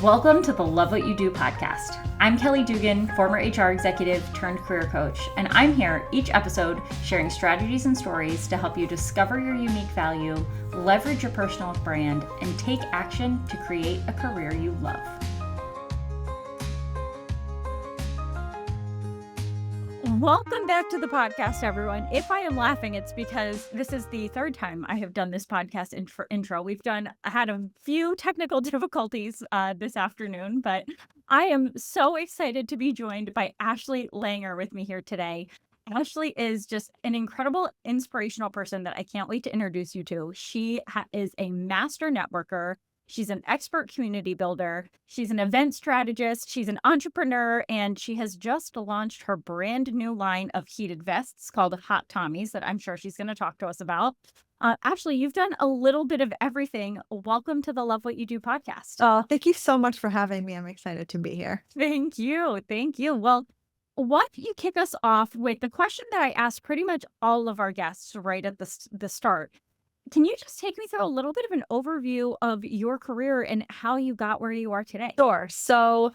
Welcome to the Love What You Do podcast. I'm Kelly Dugan, former HR executive turned career coach, and I'm here each episode sharing strategies and stories to help you discover your unique value, leverage your personal brand, and take action to create a career you love. Welcome back to the podcast, everyone. If I am laughing, it's because this is the third time I have done this podcast intro. We've had a few technical difficulties this afternoon, but I am so excited to be joined by Ashley Langer with me here today. Ashley is just an incredible, inspirational person that I can't wait to introduce you to. She is a master networker. She's an expert community builder. She's an event strategist. She's an entrepreneur, and she has just launched her brand new line of heated vests called Hot Tommies that I'm sure she's going to talk to us about. Ashley, you've done a little bit of everything. Welcome to the Love What You Do podcast. Oh, thank you so much for having me. I'm excited to be here. Thank you. Thank you. Well, why don't you kick us off with the question that I asked pretty much all of our guests right at the start? Can you just take me through a little bit of an overview of your career and how you got where you are today? Sure. So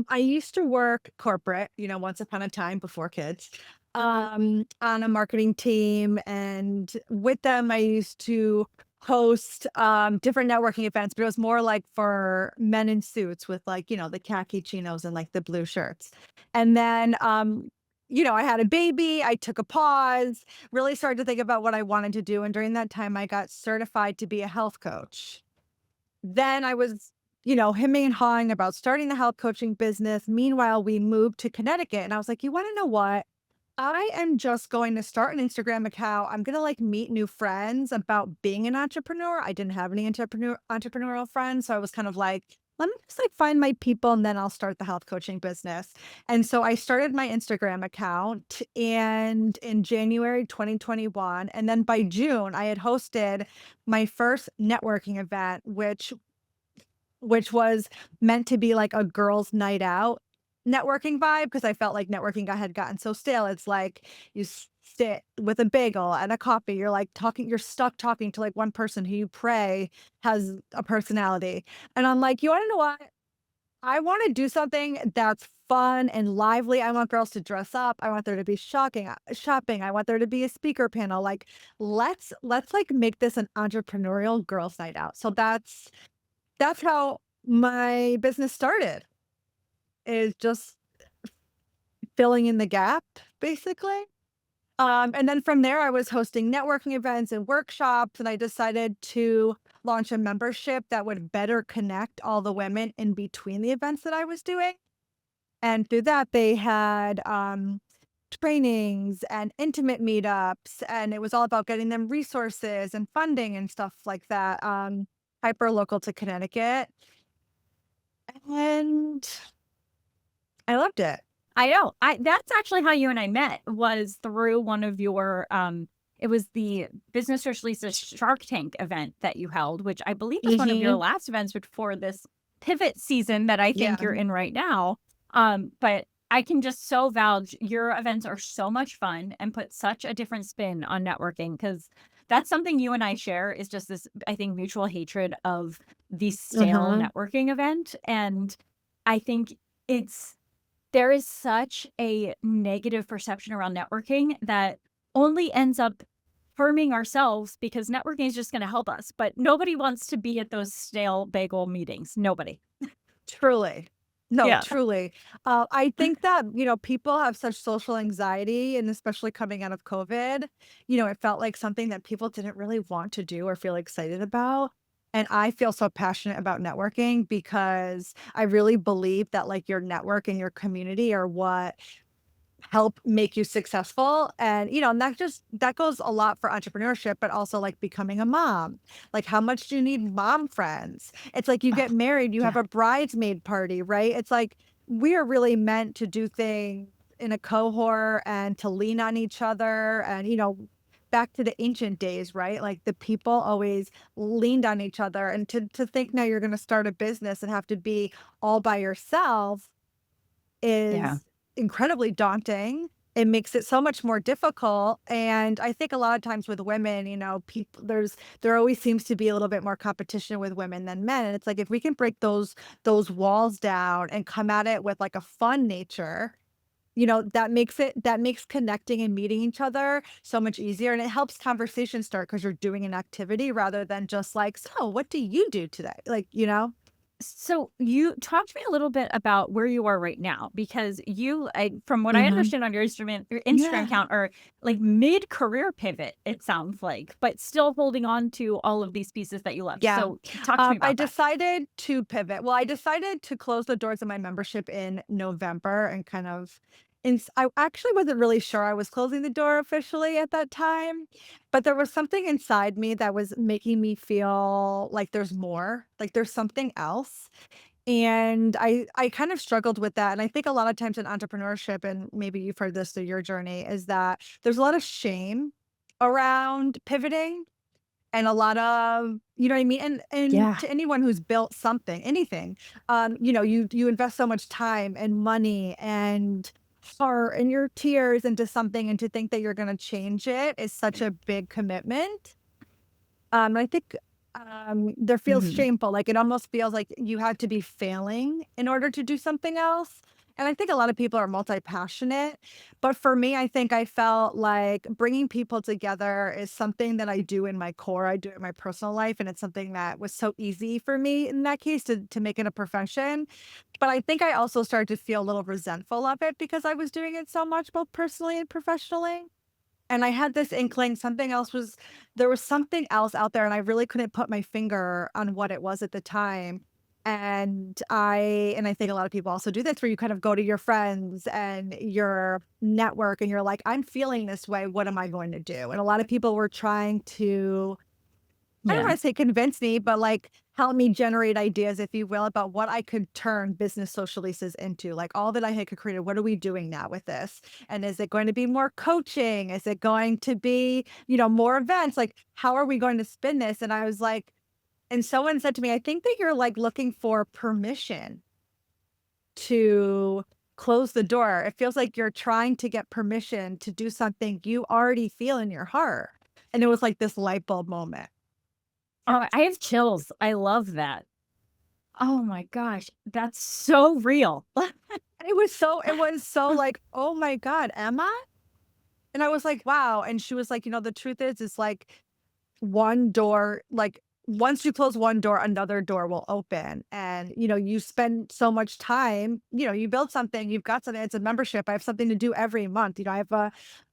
I used to work corporate, once upon a time before kids, on a marketing team. And with them, I used to host different networking events, but it was more like for men in suits with the khaki chinos and like the blue shirts. And then I had a baby, I took a pause, really started to think about what I wanted to do. And during that time, I got certified to be a health coach. Then I was, hemming and hawing about starting the health coaching business. Meanwhile, we moved to Connecticut and I was like, you want to know what? I am just going to start an Instagram account. I'm going to meet new friends about being an entrepreneur. I didn't have any entrepreneurial friends. So I was kind of like, let me just find my people and then I'll start the health coaching business. And so I started my Instagram account and in January 2021. And then by June, I had hosted my first networking event, which was meant to be like a girls' night out networking vibe because I felt like networking had gotten so stale. It's like you sit with a bagel and a coffee. You're stuck talking to one person who you pray has a personality. And I'm like, you want to know what? I want to do something that's fun and lively. I want girls to dress up. I want there to be shopping. I want there to be a speaker panel. Let's make this an entrepreneurial girls' night out. So that's how my business started. Is just filling in the gap, basically. And then from there, I was hosting networking events and workshops, and I decided to launch a membership that would better connect all the women in between the events that I was doing. And through that, they had trainings and intimate meetups, and it was all about getting them resources and funding and stuff like that. Hyper local to Connecticut. And I loved it. I know. That's actually how you and I met, was through one of your it was the Business Search Lisa Shark Tank event that you held, which I believe was one of your last events before this pivot season that I think you're in right now. But I can just so vouch your events are so much fun and put such a different spin on networking, because that's something you and I share, is just this, I think, mutual hatred of the stale networking event. And I think there is such a negative perception around networking that only ends up harming ourselves, because networking is just going to help us. But nobody wants to be at those stale bagel meetings. Nobody. Truly. No, truly. I think that, people have such social anxiety, and especially coming out of COVID, it felt like something that people didn't really want to do or feel excited about. And I feel so passionate about networking because I really believe that your network and your community are what help make you successful. And, and that goes a lot for entrepreneurship, but also becoming a mom. How much do you need mom friends? It's like you get married, you have a bridesmaid party, right? It's like we are really meant to do things in a cohort and to lean on each other. And, back to the ancient days, right? The people always leaned on each other. And to think now you're going to start a business and have to be all by yourself is incredibly daunting. it makes it so much more difficult. And I think a lot of times with women, people there always seems to be a little bit more competition with women than men. And it's like if we can break those walls down and come at it with like a fun nature, that makes connecting and meeting each other so much easier. And it helps conversation start because you're doing an activity rather than just like, so what do you do today? Like. So you talk to me a little bit about where you are right now, because from what I Mhm. understand on your Instagram Yeah. account, are like mid-career pivot, it sounds like, but still holding on to all of these pieces that you left. Yeah. So talk to me I about that. decided to pivot. Well, I decided to close the doors of my membership in November and kind of I actually wasn't really sure I was closing the door officially at that time, but there was something inside me that was making me feel like there's more, like there's something else. And I kind of struggled with that. And I think a lot of times in entrepreneurship, and maybe you've heard this through your journey, is that there's a lot of shame around pivoting and a lot of, you know what I mean? And Yeah. to anyone who's built something, anything, you invest so much time and money and heart and your tears into something, and to think that you're gonna change it is such a big commitment. I think, there feels Mhm. shameful, like, it almost feels like you have to be failing in order to do something else, and I think a lot of people are multi-passionate, but for me, I think I felt like bringing people together is something that I do in my core, I do it in my personal life, and it's something that was so easy for me in that case to make it a profession, but I think I also started to feel a little resentful of it because I was doing it so much both personally and professionally. And I had this inkling there was something else out there, and I really couldn't put my finger on what it was at the time. And I think a lot of people also do this, where you kind of go to your friends and your network and you're like, I'm feeling this way. What am I going to do? And a lot of people were trying to, I don't Yeah. wanna say convince me, but, like, help me generate ideas, if you will, about what I could turn business social leases into, like, all that I had created, what are we doing now with this? And is it going to be more coaching? Is it going to be, more events? Like, how are we going to spin this? And I was like, and someone said to me, "I think that you're, like, looking for permission to close the door. It feels like you're trying to get permission to do something you already feel in your heart." And it was like this light bulb moment. Oh, I have chills. I love that. Oh my gosh, that's so real. It was so like, "Oh my god, am I?" And I was like, "Wow." And she was like, "The truth is like one door, like once you close one door, another door will open. And, you spend so much time, you build something, you've got something, it's a membership. I have something to do every month. I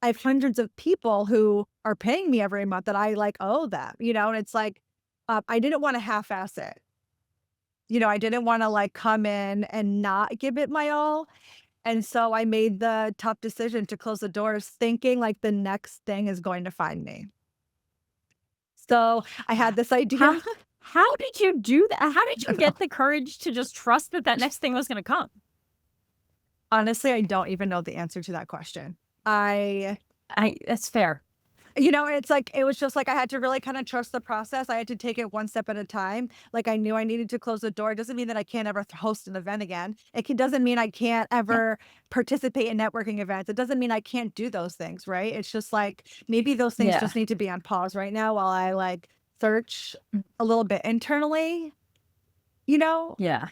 have hundreds of people who are paying me every month that I like owe them, and it's like, I didn't want to half-ass it. I didn't want to like come in and not give it my all. And so I made the tough decision to close the doors thinking like the next thing is going to find me. So I had this idea. How how did you do that? How did you get the courage to just trust that that next thing was gonna come? Honestly, I don't even know the answer to that question. I That's fair. It's like it was just like I had to really kind of trust the process. I had to take it one step at a time. Like I knew I needed to close the door. It doesn't mean that I can't ever host an event again. Doesn't mean I can't Yeah. ever participate in networking events. It doesn't mean I can't do those things, right? It's just like maybe those things Yeah. just need to be on pause right now while I like search Mm. a little bit internally, you know? Yeah.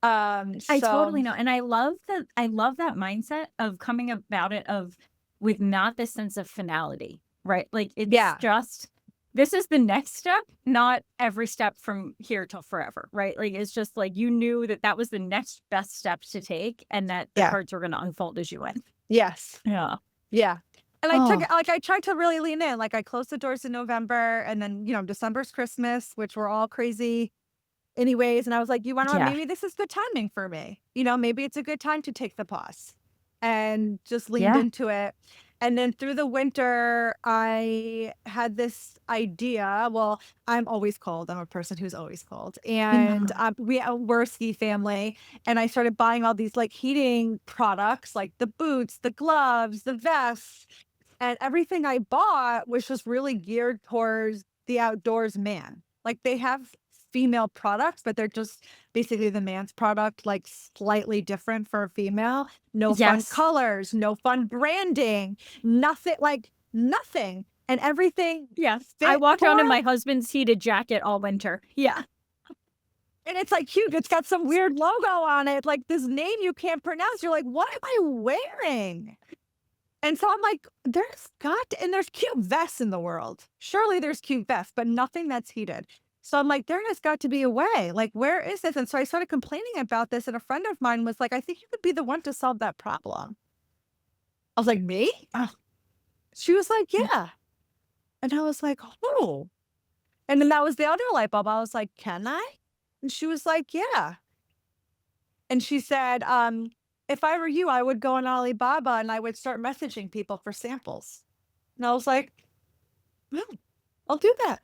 I So totally know, and I love that mindset of coming about it of with not this sense of finality, right? Like, it's yeah, just, this is the next step, not every step from here till forever, right? Like, it's just like you knew that that was the next best step to take and that the yeah, cards were gonna unfold as you went. yes, Yeah. yeah. And Oh, I tried to really lean in. Like I closed the doors in November, and then, December's Christmas, which were all crazy anyways. And I was like, you know what? yeah. Maybe this is good timing for me. Maybe it's a good time to take the pause, and just leaned Yeah. into it. And then through the winter, I had this idea. Well, I'm always cold. I'm a person who's always cold. And Yeah. we're a ski family. And I started buying all these like heating products, like the boots, the gloves, the vests. And everything I bought was just really geared towards the outdoors man. Like they have female products, but they're just basically the man's product, like slightly different for a female. No fun Yes. colors, no fun branding, nothing, like nothing. And everything Yeah. I fit walked for around in us. my husband's heated jacket all winter. Yeah. And it's like huge. It's got some weird logo on it, like this name you can't pronounce. You're like, what am I wearing? And so I'm like, and there's cute vests in the world. Surely there's cute vests, but nothing that's heated. So I'm like, there has got to be a way. Like, where is this? And so I started complaining about this. And a friend of mine was like, I think you could be the one to solve that problem. I was like, me? She was like, yeah. And I was like, oh. And then that was the other light bulb. I was like, can I? And she was like, yeah. And she said, if I were you, I would go on Alibaba and I would start messaging people for samples. And I was like, "Oh, I'll do that."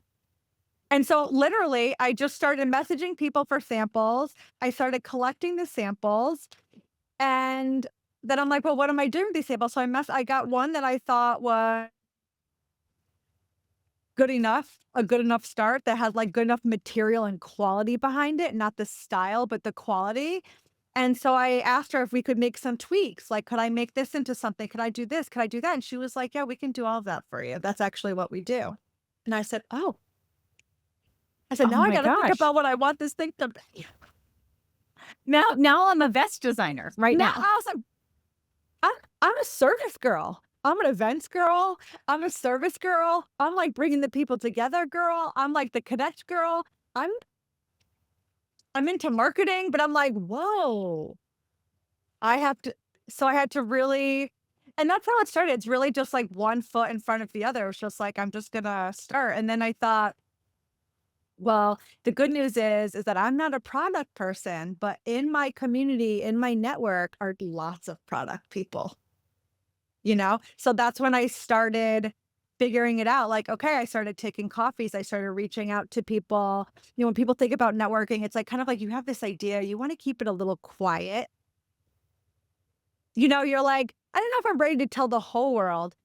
And so literally, I just started messaging people for samples. I started collecting the samples. And then I'm like, well, what am I doing with these samples? So I got one that I thought was good enough, a good enough start that had like good enough material and quality behind it, not the style, but the quality. And so I asked her if we could make some tweaks. Like, could I make this into something? Could I do this? Could I do that? And she was like, yeah, we can do all of that for you. That's actually what we do. And I said, oh, I said, Oh now I my got to think gosh. about what I want this thing to be. Now I'm a vest designer right Now now. I was like, I'm a service girl. I'm an events girl. I'm a service girl. I'm like bringing the people together girl. I'm like the connect girl. I'm I'm into marketing, but I'm like, whoa, I have to. So I had to really, and that's how it started. It's really just like one foot in front of the other. It was just like, I'm just going to start. And then I thought, well, the good news is that I'm not a product person, but in my community, in my network are lots of product people, you know? So that's when I started figuring it out. Like, okay, I started taking coffees. I started reaching out to people. You know, when people think about networking, it's like kind of like you have this idea, you want to keep it a little quiet. You know, you're like, I don't know if I'm ready to tell the whole world.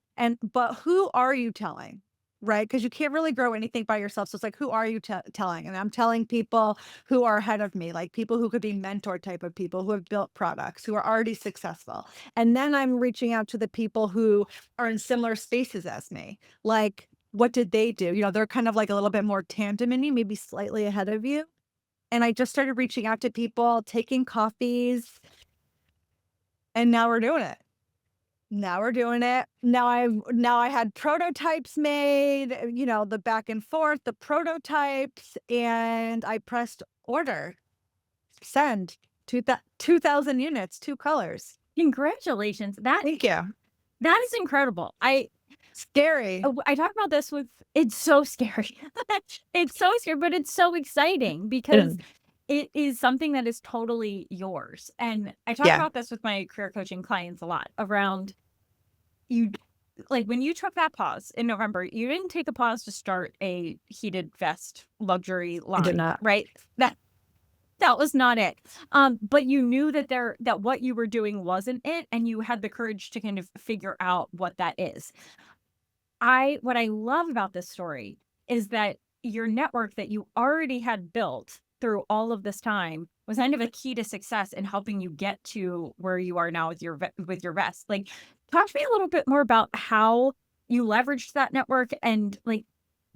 But who are you telling? Right? Because you can't really grow anything by yourself. So it's like, who are you telling? And I'm telling people who are ahead of me, like people who could be mentor type of people who have built products, who are already successful. And then I'm reaching out to the people who are in similar spaces as me. Like, what did they do? You know, they're kind of like a little bit more tandem in you, maybe slightly ahead of you. And I just started reaching out to people, taking coffees, and now we're doing it. Now we're doing it. Now I had prototypes made, you know, the back and forth, the prototypes, and I pressed order, send, 2,000 units, 2 colors. Congratulations. Thank you. That is incredible. Scary. I talk about this with it's so scary. It's so scary, but it's so exciting because it is something that is totally yours. And I talk Yeah. about this with my career coaching clients a lot around you like when you took that pause in November, you didn't take a pause to start a heated vest luxury I did line, not. right? That was not it. But you knew that what you were doing wasn't it, and you had the courage to kind of figure out what that is. What I love about this story is that your network that you already had built through all of this time was kind of a key to success in helping you get to where you are now with your vest. Like, talk to me a little bit more about how you leveraged that network and like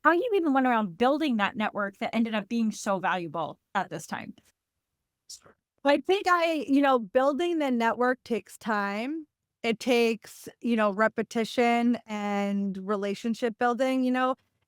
how you even went around building that network that ended up being so valuable at this time. I think building the network takes time. It takes, repetition and relationship building,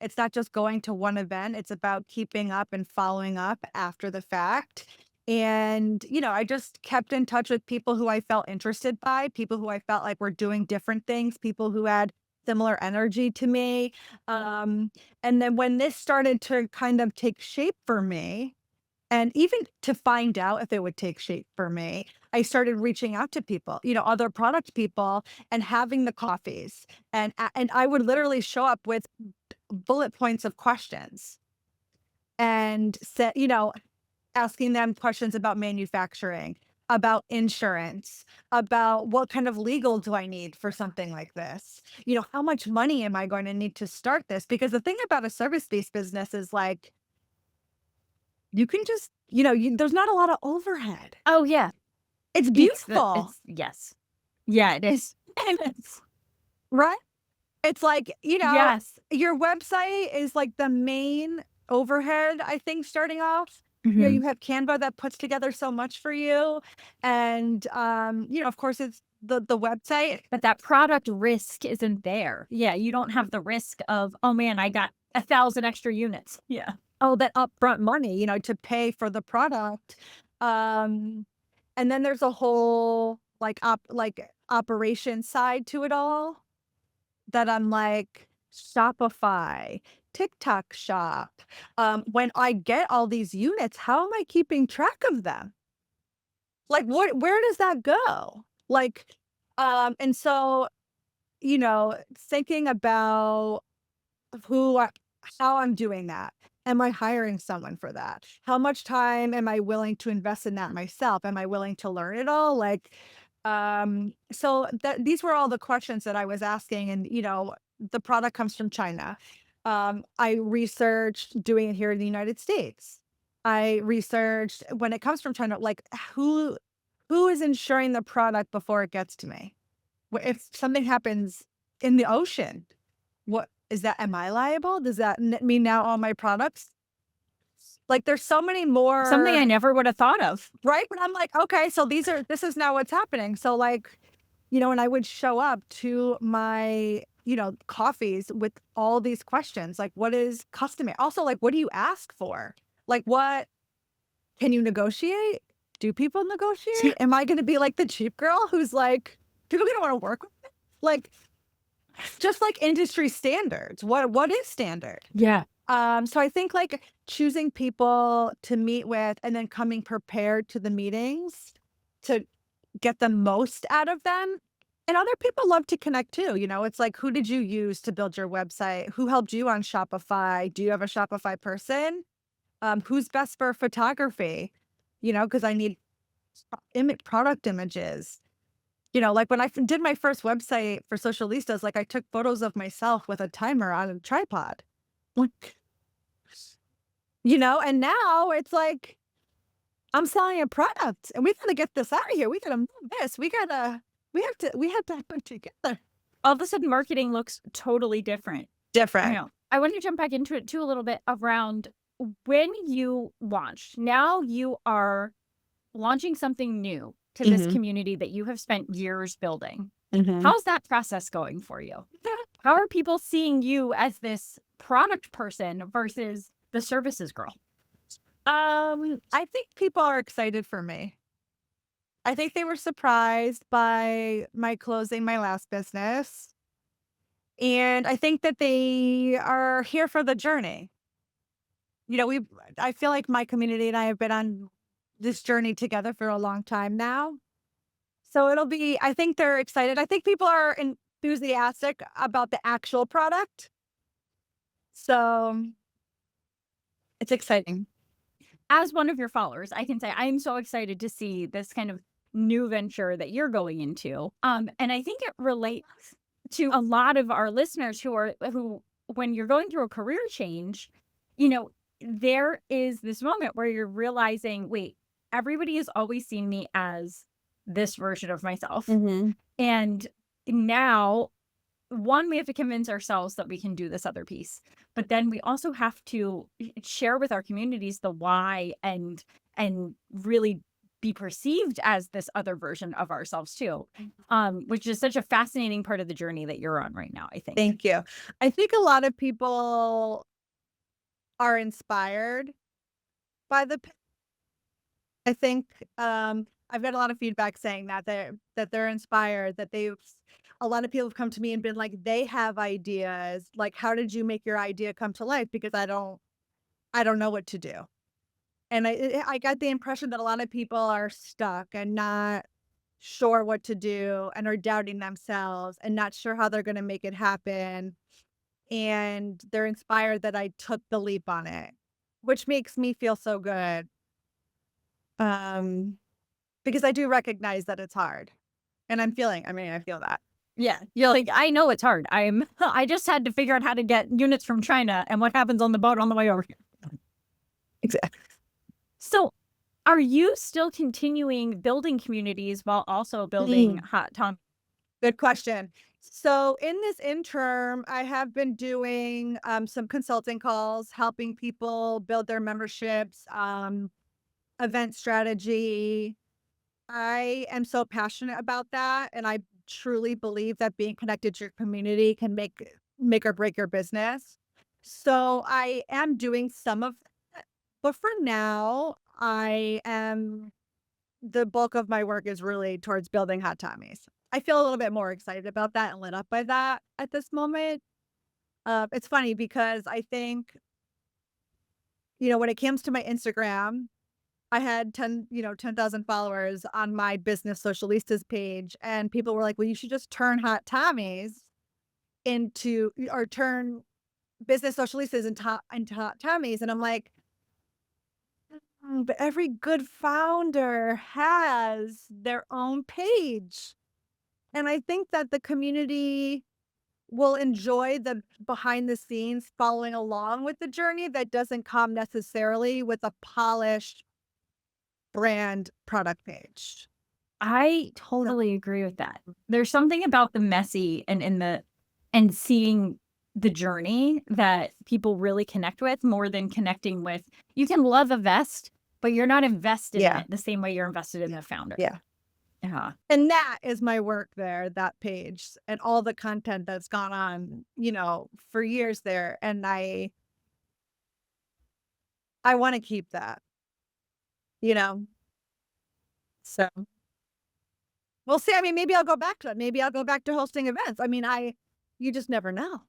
It's not just going to one event, it's about keeping up and following up after the fact. And, I just kept in touch with people who I felt interested by, people who I felt like were doing different things, people who had similar energy to me. And then when this started to kind of take shape for me, and even to find out if it would take shape for me, I started reaching out to people, other product people and having the coffees. And I would literally show up with bullet points of questions and set, asking them questions about manufacturing, about insurance, about what kind of legal do I need for something like this? How much money am I going to need to start this? Because the thing about a service-based business is like, you can just, there's not a lot of overhead. Oh yeah. It's beautiful. Yes. Yeah, it is. Right? It's like, Yes. your website is like the main overhead, I think, starting off. Mm-hmm. You have Canva that puts together so much for you. And, of course, it's the website. But that product risk isn't there. Yeah, you don't have the risk of, oh man, I got 1,000 extra units. Yeah. Oh, that upfront money, to pay for the product. Um, and then there's a whole like operation side to it all that I'm like, Shopify, TikTok shop. When I get all these units, how am I keeping track of them? Like where does that go? Like, and so, thinking about who I how I'm doing that. Am I hiring someone for that? How much time am I willing to invest in that myself? Am I willing to learn it all? Like, so that these were all the questions that I was asking. And, the product comes from China. I researched doing it here in the United States. I researched when it comes from China, like who is insuring the product before it gets to me? If something happens in the ocean, what is that? Am I liable? Does that mean now all my products? Like, there's so many Something I more, never would have thought of. right? But I'm like, okay, so this is now what's happening. So like, and I would show up to my, coffees with all these questions. Like, what is customary? Also, like, what do you ask for? Like, what can you negotiate? Do people negotiate? Am I going to be like the cheap girl who's like, people going to want to work with me? Like, just like industry standards. What is standard? Yeah. So I think like choosing people to meet with and then coming prepared to the meetings to get the most out of them. And other people love to connect too. It's like, who did you use to build your website? Who helped you on Shopify? Do you have a Shopify person? Who's best for photography? Because I need product images. Like when I did my first website for Socialistas, like I took photos of myself with a timer on a tripod. Like, and now it's like I'm selling a product and we gotta get this out of here. We gotta move this. We have to put together. All of a sudden, marketing looks totally different. Different. I want to jump back into it too a little bit around when you launched. Now you are launching something new to this community that you have spent years building. How's that process going for you? How are people seeing you as this product person versus the services girl? I think people are excited for me. I think they were surprised by my closing my last business. And I think that they are here for the journey. I feel like my community and I have been on this journey together for a long time now. So I think they're excited. I think people are enthusiastic about the actual product. So it's exciting. As one of your followers, I can say I'm so excited to see this kind of new venture that you're going into. And I think it relates to a lot of our listeners who, when you're going through a career change, there is this moment where you're realizing, wait, everybody has always seen me as this version of myself. And now, one, we have to convince ourselves that we can do this other piece, but then we also have to share with our communities the why and really be perceived as this other version of ourselves too, which is such a fascinating part of the journey that you're on right now, I think. Thank you. I think a lot of people are inspired by I think I've got a lot of feedback saying that they're inspired, a lot of people have come to me and been like, they have ideas. Like, how did you make your idea come to life? Because I don't know what to do. And I got the impression that a lot of people are stuck and not sure what to do and are doubting themselves and not sure how they're going to make it happen. And they're inspired that I took the leap on it, which makes me feel so good. Because I do recognize that it's hard. And I feel that. Yeah. You're like, I know it's hard. I just had to figure out how to get units from China and what happens on the boat on the way over here. Exactly. So, are you still continuing building communities while also building Mm, Hot Tom? good question. So in this interim, I have been doing some consulting calls, helping people build their memberships, event strategy. I am so passionate about that, and I truly believe that being connected to your community can make or break your business. So I am doing some of that, but for now, I am the bulk of my work is really towards building Hot Tommies. I feel a little bit more excited about that and lit up by that at this moment. It's funny because I think, when it comes to my Instagram, I had 10,000 followers on my business socialistas page, and people were like, well, you should just turn Hot Tommies or turn business socialistas into Hot Tommies. And I'm like, but every good founder has their own page. And I think that the community will enjoy the behind the scenes following along with the journey that doesn't come necessarily with a polished brand product page. I So, totally agree with that. There's something about the messy and and seeing the journey that people really connect with more than connecting with. You can love a vest, but you're not invested in yeah, it the same way you're invested in the founder. yeah. Yeah. And that is my work there, that page and all the content that's gone on, for years there. And I want to keep that, you know. So we'll see. I mean, maybe I'll go back to it. Maybe I'll go back to hosting events. I mean, you just never know.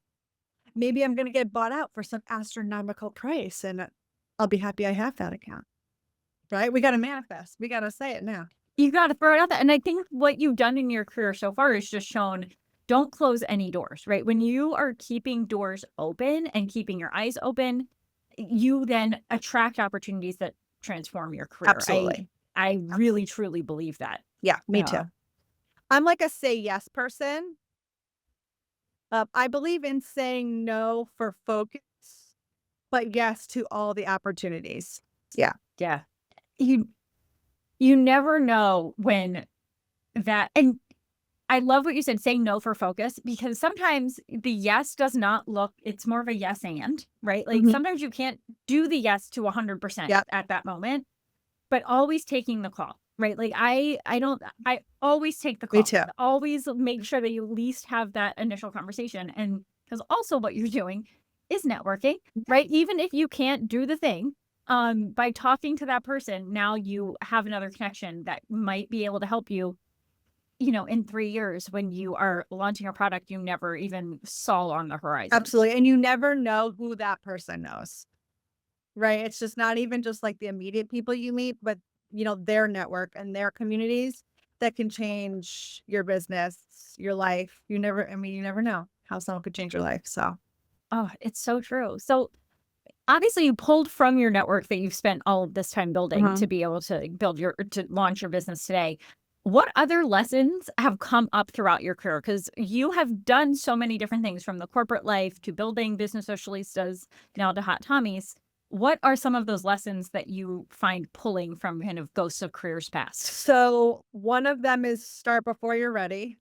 Maybe I'm going to get bought out for some astronomical price and I'll be happy I have that account. Right? We got to manifest. We got to say it now. You gotta throw it out there, and I think what you've done in your career so far is just shown, don't close any doors, right? When you are keeping doors open and keeping your eyes open, you then attract opportunities that transform your career. Absolutely. I really truly believe that. Yeah, me too. Yeah. I'm like a say yes person. I believe in saying no for focus, but yes to all the opportunities. Yeah. Yeah. You you never know when that and I love what you said, saying no for focus, because sometimes the yes does not look, it's more of a yes and, right? Like Mhm. sometimes you can't do the yes to 100% Yep. at that moment, but always taking the call, right? Like I don't, I always take the Me call, too. always make sure that you at least have that initial conversation. And because also what you're doing is networking, right? Even if you can't do the thing, by talking to that person, now you have another connection that might be able to help you, in 3 years when you are launching a product you never even saw on the horizon. Absolutely. And you never know who that person knows, right? It's just not even just like the immediate people you meet, but their network and their communities that can change your business, your life. You never know how someone could change your life. So, Oh, it's so true. So, obviously, you pulled from your network that you've spent all of this time building to mhm. be able to to launch your business today. What other lessons have come up throughout your career? Because you have done so many different things, from the corporate life to building Business Socialistas, now to Hot Tommies. What are some of those lessons that you find pulling from kind of ghosts of careers past? So one of them is start before you're ready.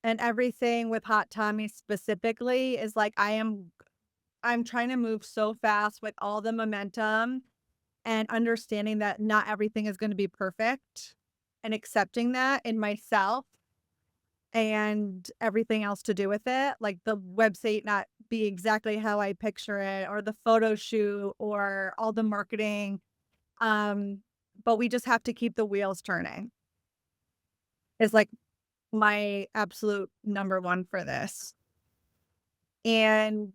And everything with Hot Tommy specifically is like I'm trying to move so fast with all the momentum and understanding that not everything is going to be perfect and accepting that in myself and everything else to do with it, like the website not be exactly how I picture it or the photo shoot or all the marketing. Um, but we just have to keep the wheels turning. Is like my absolute number one for this. And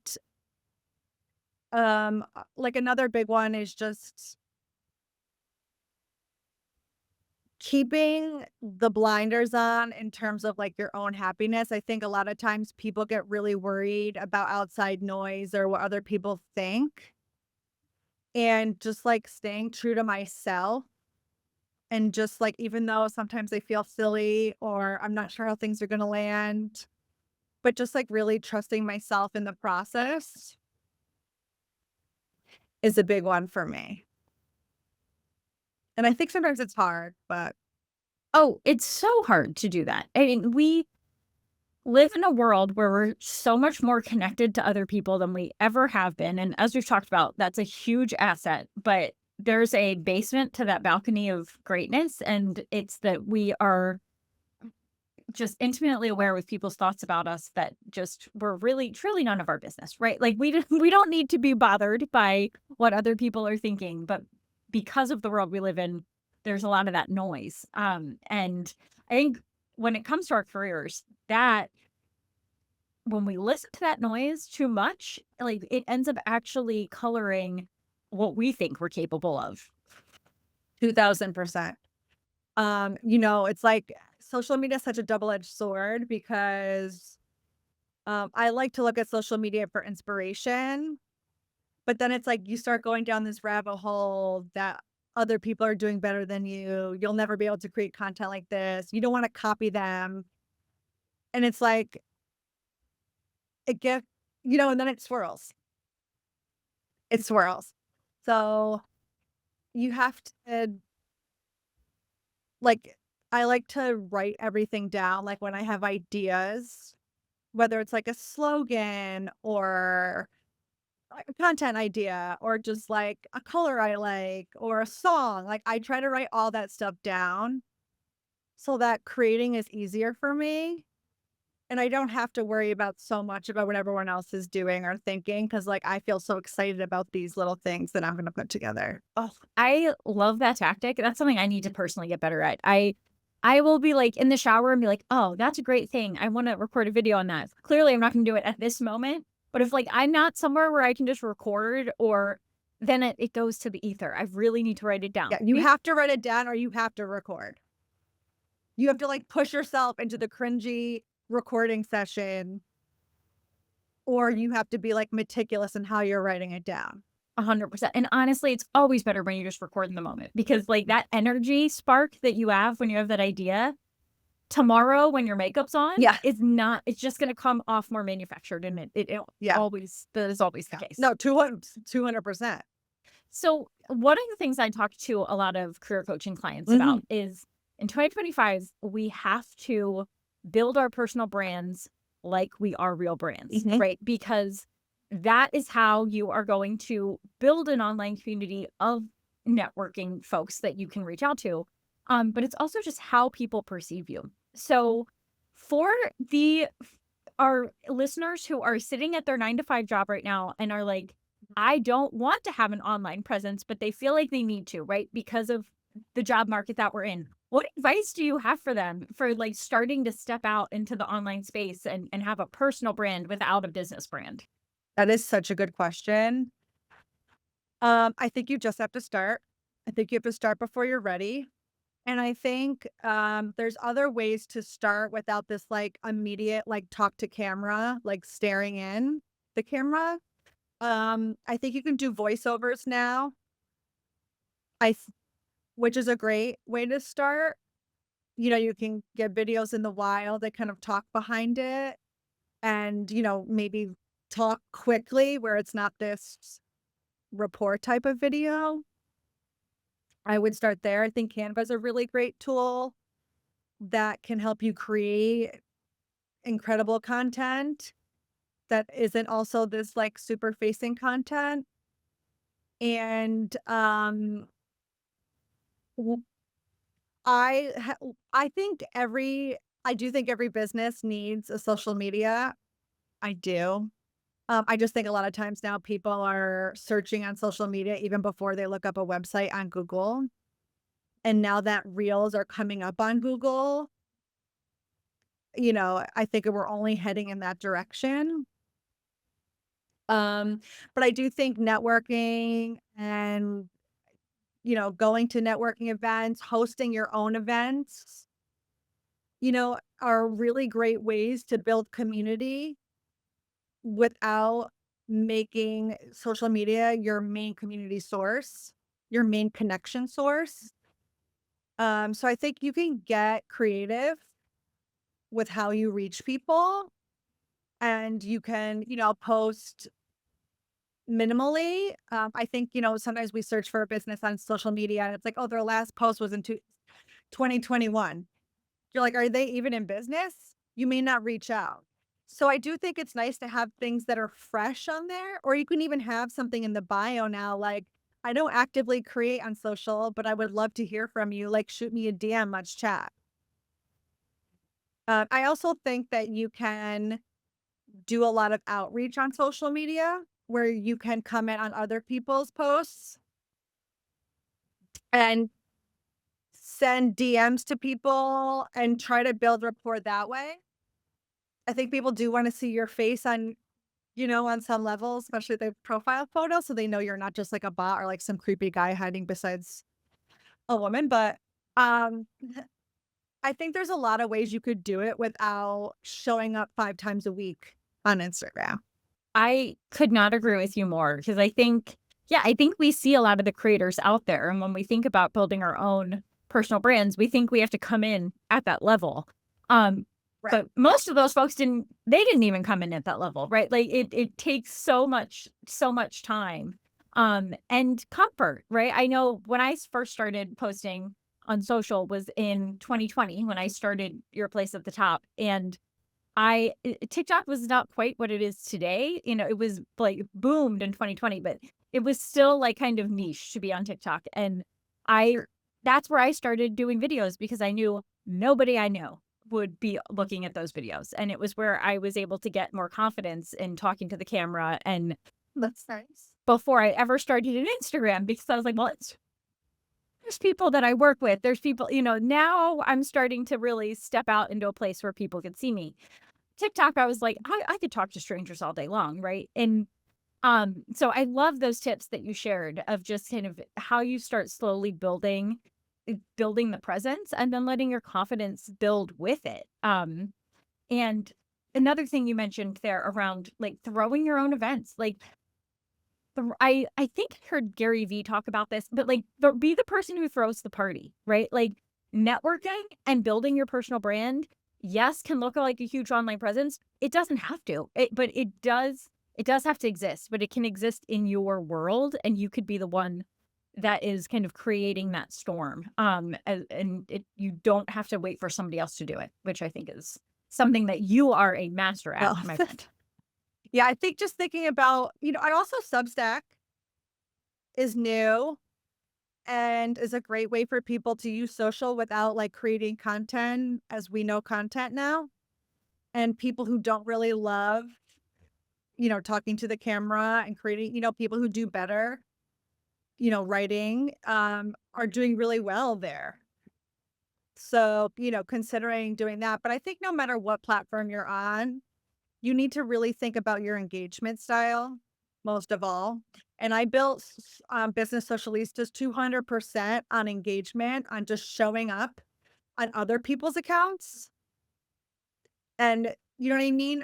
like another big one is just keeping the blinders on in terms of like your own happiness. I think a lot of times people get really worried about outside noise or what other people think. And just like staying true to myself and just like even though sometimes they feel silly or I'm not sure how things are going to land, but just like really trusting myself in the process is a big one for me. And I think sometimes it's hard, but Oh, it's so hard to do that. I mean, we live in a world where we're so much more connected to other people than we ever have been. And as we've talked about, that's a huge asset. But there's a basement to that balcony of greatness. And it's that we are just intimately aware with people's thoughts about us that just were really truly none of our business, right? Like we don't need to be bothered by what other people are thinking, but because of the world we live in, there's a lot of that noise. And I think when it comes to our careers, that when we listen to that noise too much, like it ends up actually coloring what we think we're capable of. 2000%. It's like social media is such a double-edged sword because I like to look at social media for inspiration, but then it's like you start going down this rabbit hole that other people are doing better than you. You'll never be able to create content like this. You don't want to copy them. And it's like it get and then it swirls. It swirls. So you have to like I like to write everything down like when I have ideas, whether it's like a slogan or like a content idea or just like a color I like or a song. Like I try to write all that stuff down so that creating is easier for me. And I don't have to worry about so much about what everyone else is doing or thinking because like I feel so excited about these little things that I'm gonna put together. Oh, I love that tactic. That's something I need to personally get better at. I will be like in the shower and be like, "Oh, that's a great thing. I want to record a video on that." Clearly, I'm not going to do it at this moment, but if like I'm not somewhere where I can just record or then it goes to the ether. I really need to write it down. Yeah, you have to write it down or you have to record. You have to like push yourself into the cringy recording session or you have to be like meticulous in how you're writing it down. 100%. And honestly, it's always better when you just record in the moment because like that energy spark that you have when you have that idea tomorrow when your makeup's on Yeah. is not it's just gonna come off more manufactured and it Yeah. always that is always the Yeah. case. No, 200%. So one of the things I talk to a lot of career coaching clients Mhm. about is in 2025, we have to build our personal brands like we are real brands, Mhm. right? Because that is how you are going to build an online community of networking folks that you can reach out to. But it's also just how people perceive you. So for the our listeners who are sitting at their 9 to 5 job right now and are like, I don't want to have an online presence, but they feel like they need to, right? Because of the job market that we're in. What advice do you have for them for like starting to step out into the online space and have a personal brand without a business brand? That is such a good question. I think you just have to start. I think you have to start before you're ready. And I think there's other ways to start without this like immediate like talk to camera, like staring in the camera. I think you can do voiceovers now. I th- which is a great way to start. You can get videos in the wild that kind of talk behind it and, maybe talk quickly where it's not this report type of video. I would start there. I think Canva is a really great tool that can help you create incredible content that isn't also this like super facing content. And w- I think I do think every business needs a social media. I do. I just think a lot of times now people are searching on social media even before they look up a website on Google. And now that reels are coming up on Google, I think we're only heading in that direction. Um, but I do think networking and, going to networking events, hosting your own events, are really great ways to build community without making social media your main community source, your main connection source. So I think you can get creative with how you reach people and you can, post minimally. I think, sometimes we search for a business on social media and it's like, oh, their last post was in 2021. You're like, are they even in business? You may not reach out. So I do think it's nice to have things that are fresh on there, or you can even have something in the bio now, like, I don't actively create on social, but I would love to hear from you. Like, shoot me a DM, let's chat. I also think that you can do a lot of outreach on social media where you can comment on other people's posts and send DMs to people and try to build rapport that way. I think people do want to see your face on some levels, especially the profile photo, so they know you're not just like a bot or like some creepy guy hiding besides a woman. But um I think there's a lot of ways you could do it without showing up 5 times a week on Instagram. I could not agree with you more because I think we see a lot of the creators out there. And when we think about building our own personal brands, we think we have to come in at that level. Um, Right. but most of those folks didn't even come in at that level, right? Like it takes so much time, and comfort, right? I know when I first started posting on social was in 2020 when I started Your Place at the Top. And TikTok was not quite what it is today. It was like boomed in 2020, but it was still like kind of niche to be on TikTok. And I that's where I started doing videos because I knew nobody I know would be looking at those videos. And it was where I was able to get more confidence in talking to the camera. And That's nice. before I ever started an Instagram, because I was like, well, there's people that I work with. There's people, now I'm starting to really step out into a place where people can see me. TikTok, I was like, I could talk to strangers all day long, right? And so I love those tips that you shared of just kind of how you start slowly building the presence and then letting your confidence build with it. And another thing you mentioned there around like throwing your own events, like I think I heard Gary Vee talk about this, but like be the person who throws the party, right? Like networking and building your personal brand, yes, can look like a huge online presence. It doesn't have to, but it does have to exist, but it can exist in your world and you could be the one that is kind of creating that storm. You don't have to wait for somebody else to do it, which I think is something that you are a master at, Well, my friend. yeah, I think just thinking about, I also Substack is new and is a great way for people to use social without like creating content as we know content now. And people who don't really love, talking to the camera and creating, people who do better, writing, are doing really well there. So, considering doing that. But I think no matter what platform you're on, you need to really think about your engagement style most of all. And I built Business Socialistas 200% on engagement, on just showing up on other people's accounts. And you know what I mean?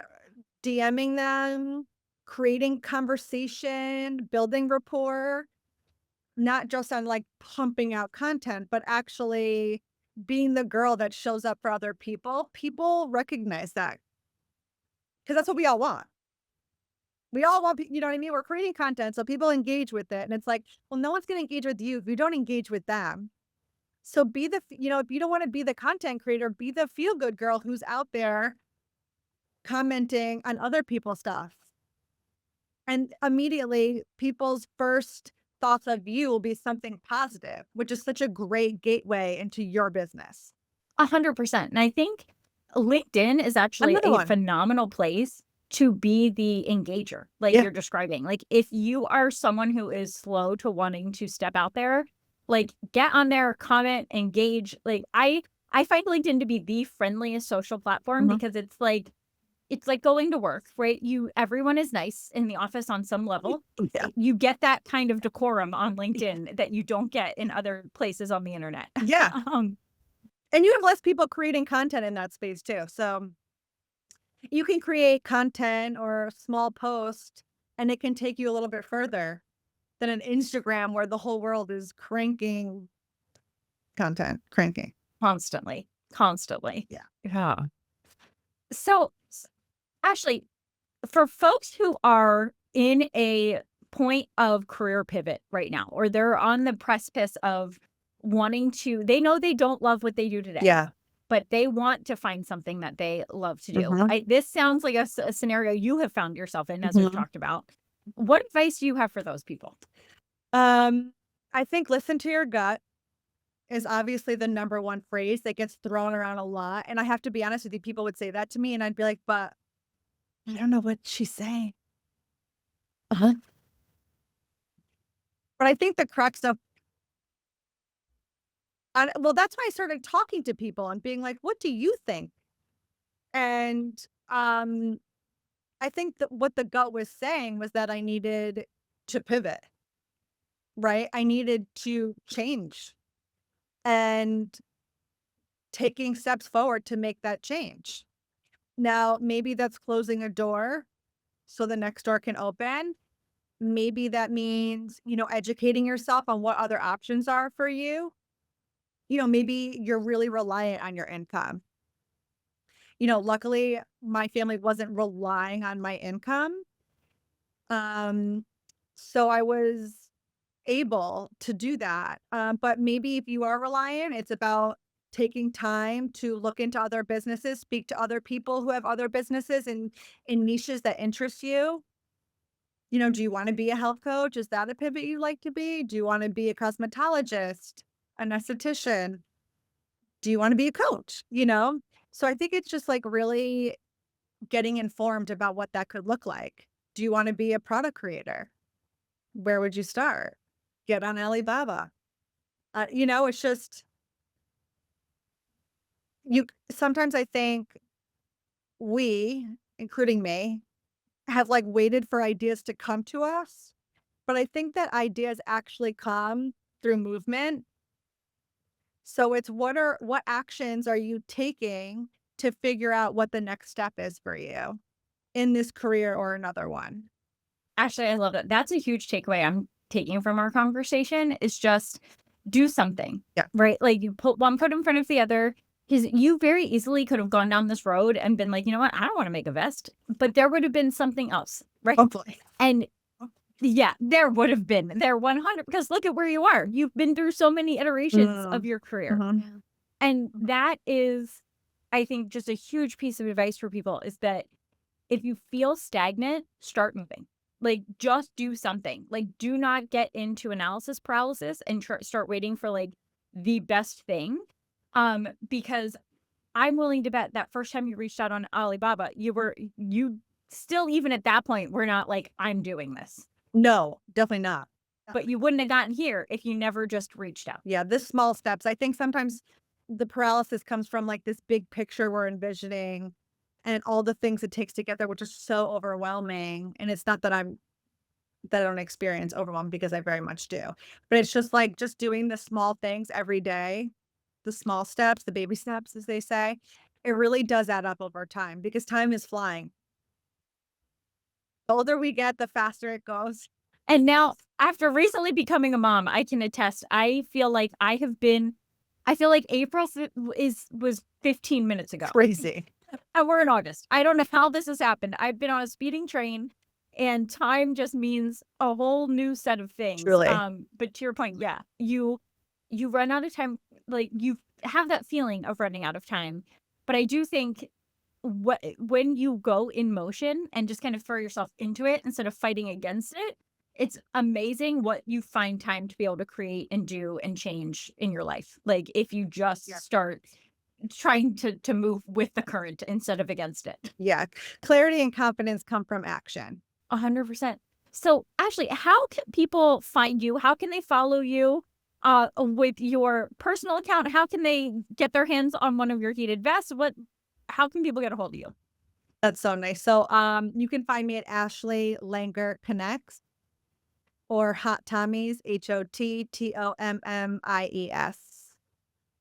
DMing them, creating conversation, building rapport, not just on like pumping out content, but actually being the girl that shows up for other people. People recognize that because that's what we all want. We all want, you know what I mean? We're creating content so people engage with it. And it's like, well, no one's going to engage with you if you don't engage with them. So if you don't want to be the content creator, be the feel good girl who's out there commenting on other people's stuff. And immediately people's first thoughts of you will be something positive, which is such a great gateway into your business. 100%. And I think LinkedIn is actually Another a one. phenomenal place to be the engager, like Yeah. you're describing. Like if you are someone who is slow to wanting to step out there, like get on there, comment, engage. Like I find LinkedIn to be the friendliest social platform Mhm. because it's like going to work, right? Everyone is nice in the office on some level. Yeah. You get that kind of decorum on LinkedIn that you don't get in other places on the internet. Yeah. um, And you have less people creating content in that space too. So you can create content or a small post and it can take you a little bit further than an Instagram where the whole world is cranking content, cranking. Constantly, constantly. Yeah. Yeah. So, Ashley, for folks who are in a point of career pivot right now, or they're on the precipice of wanting to, they know they don't love what they do today. Yeah. But they want to find something that they love to do. Mhm. This sounds like a scenario you have found yourself in, as we've Mhm. talked about. What advice do you have for those people? I think listen to your gut is obviously the number one phrase that gets thrown around a lot. And I have to be honest with you, people would say that to me, and I'd be like, but I don't know what she's saying. Uh-huh. But I think the crux of, well, that's why I started talking to people and being like, what do you think? And I think that what the gut was saying was that I needed to pivot, right? I needed to change and taking steps forward to make that change. Now, maybe that's closing a door so the next door can open. Maybe that means, educating yourself on what other options are for you. Maybe you're really reliant on your income. Luckily, my family wasn't relying on my income. Um, so I was able to do that. But maybe if you are reliant, it's about taking time to look into other businesses, speak to other people who have other businesses in niches that interest you. Do you want to be a health coach? Is that a pivot you'd like to be? Do you want to be a cosmetologist, an esthetician? Do you want to be a coach? So I think it's just like really getting informed about what that could look like. Do you want to be a product creator? Where would you start? Get on Alibaba. It's just you sometimes I think we, including me, have like waited for ideas to come to us, but I think that ideas actually come through movement. So it's what actions are you taking to figure out what the next step is for you in this career or another one? Actually, I love that. That's a huge takeaway I'm taking from our conversation is just do something, Yeah. right? Like you put one foot in front of the other, because you very easily could have gone down this road and been like, you know what? I don't want to make a vest, but there would have been something else, right? Hopefully. And yeah, there would have been there 100, because look at where you are. You've been through so many iterations of your career. Mhm. And that is, I think, just a huge piece of advice for people is that if you feel stagnant, start moving. Like, just do something. Like, do not get into analysis paralysis and start waiting for like the best thing. Because I'm willing to bet that first time you reached out on Alibaba, you still, even at that point, were not like, I'm doing this. No, definitely not. But you wouldn't have gotten here if you never just reached out. Yeah, this small steps. I think sometimes the paralysis comes from like this big picture we're envisioning and all the things it takes to get there, which is so overwhelming. And it's not that I don't experience overwhelm because I very much do. But it's just like just doing the small things every day, the small steps, the baby steps, as they say. It really does add up over time because time is flying. The older we get, the faster it goes. And now, after recently becoming a mom, I can attest, I feel like April was 15 minutes ago. Crazy. And we're in August. I don't know how this has happened. I've been on a speeding train, and time just means a whole new set of things. Truly. But to your point, yeah, you run out of time. Like, you have that feeling of running out of time. But I do think when you go in motion and just kind of throw yourself into it instead of fighting against it, it's amazing what you find time to be able to create and do and change in your life. Like, if you just start trying to move with the current instead of against it. Yeah. Clarity and confidence come from action. 100%. So, Ashley, how can people find you? How can they follow you with your personal account? How can they get their hands on one of your heated vests? How can people get a hold of you? That's so nice. So you can find me at Ashley Langer Connects or Hot Tommies, HOTTOMMIES.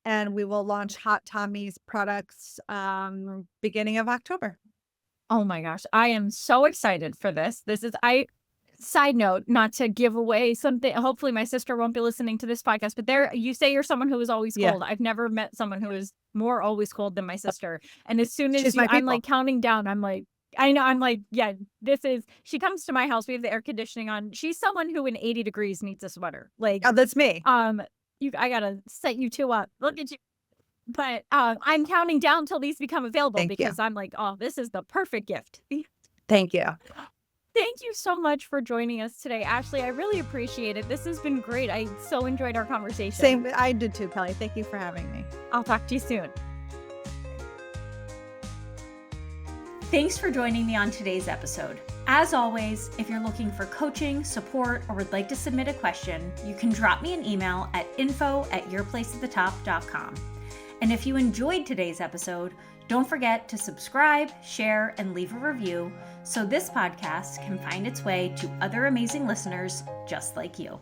And we will launch Hot Tommies products beginning of October. Oh my gosh, I am so excited for this. Side note, not to give away something. Hopefully my sister won't be listening to this podcast, but you say you're someone who is always cold. Yeah. I've never met someone who is more always cold than my sister. And as soon as She's my I'm people. like counting down, I'm like, I know. I'm like, yeah, she comes to my house. We have the air conditioning on. She's someone who in 80 degrees needs a sweater. Like, Oh, that's me. I gotta set you two up. Look at you. But I'm counting down till these become available Thank you. because I'm like, oh, this is the perfect gift. Thank you. Thank you so much for joining us today, Ashley. I really appreciate it. This has been great. I so enjoyed our conversation. Same. I did too, Kelly. Thank you for having me. I'll talk to you soon. Thanks for joining me on today's episode. As always, if you're looking for coaching, support, or would like to submit a question, you can drop me an email at info@yourplaceatthetop.com. And if you enjoyed today's episode, don't forget to subscribe, share, and leave a review so this podcast can find its way to other amazing listeners just like you.